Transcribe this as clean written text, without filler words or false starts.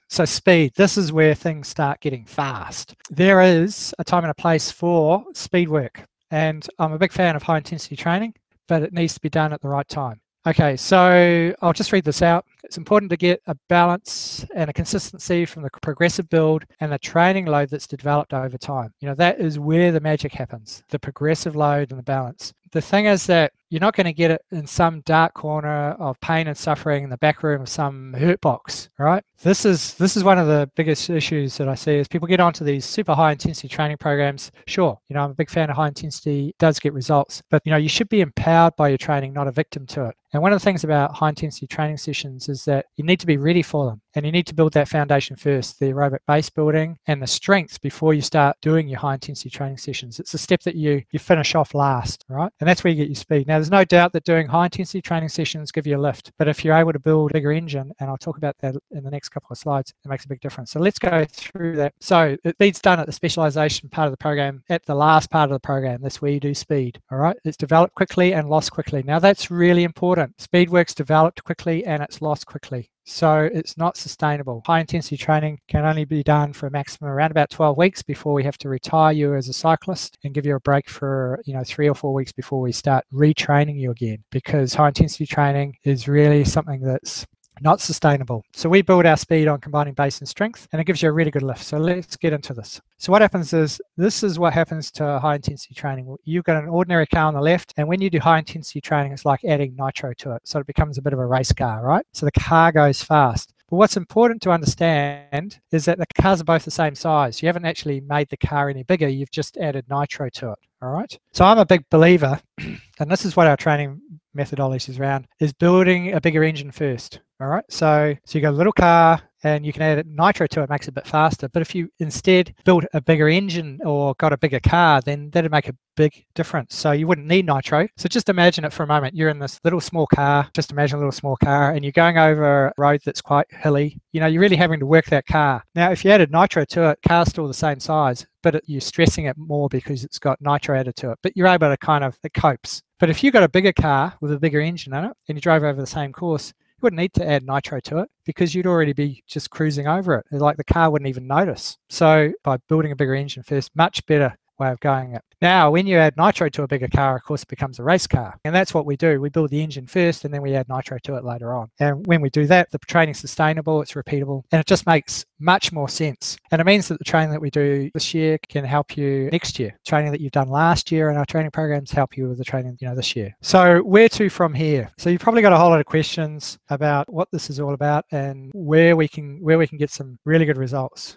So speed, this is where things start getting fast. There is a time and a place for speed work. And I'm a big fan of high intensity training, but it needs to be done at the right time. Okay, so I'll just read this out. It's important to get a balance and a consistency from the progressive build and the training load that's developed over time. You know, that is where the magic happens, the progressive load and the balance. The thing is that you're not going to get it in some dark corner of pain and suffering in the back room of some hurt box, right? This is one of the biggest issues that I see is people get onto these super high intensity training programs. Sure, you know, I'm a big fan of high intensity, does get results, but you know, you should be empowered by your training, not a victim to it. And one of the things about high intensity training sessions is that you need to be ready for them, and you need to build that foundation first, the aerobic base building and the strength before you start doing your high intensity training sessions. It's a step that you finish off last, right? And that's where you get your speed. Now, there's no doubt that doing high intensity training sessions give you a lift, but if you're able to build a bigger engine, and I'll talk about that in the next couple of slides, it makes a big difference. So let's go through that. So speed's done at the specialization part of the program, at the last part of the program. That's where you do speed, all right? It's developed quickly and lost quickly. Now, that's really important. Speed work's developed quickly and it's lost quickly. So it's not sustainable. High intensity training can only be done for a maximum around about 12 weeks before we have to retire you as a cyclist and give you a break for 3 or 4 weeks before we start retraining you again, because high intensity training is really something that's not sustainable. So we build our speed on combining base and strength, and it gives you a really good lift. So let's get into this. So what happens is, this is what happens to high intensity training. You've got an ordinary car on the left, and when you do high intensity training, it's like adding nitro to it. So it becomes a bit of a race car, right? So the car goes fast. But what's important to understand is that the cars are both the same size. You haven't actually made the car any bigger, you've just added nitro to it, all right? So I'm a big believer, and this is what our training methodology is around, is building a bigger engine first, all right? So you got a little car, and you can add nitro to it, makes it a bit faster. But if you instead built a bigger engine or got a bigger car, then that'd make a big difference. So you wouldn't need nitro. So just imagine it for a moment. You're in this little small car, just imagine a little small car, and you're going over a road that's quite hilly. You know, you're really having to work that car. Now, if you added nitro to it, car's still the same size, but you're stressing it more because it's got nitro added to it. But you're able to it copes. But if you got a bigger car with a bigger engine in it, and you drove over the same course, you wouldn't need to add nitro to it because you'd already be just cruising over it. Like the car wouldn't even notice. So by building a bigger engine first, much better way of going it. Now, when you add nitro to a bigger car, of course, it becomes a race car. And that's what we do. We build the engine first, and then we add nitro to it later on. And when we do that, the training's sustainable, it's repeatable, and it just makes much more sense. And it means that the training that we do this year can help you next year. Training that you've done last year and our training programs help you with the training, this year. So where to from here? So you've probably got a whole lot of questions about what this is all about and where we can get some really good results.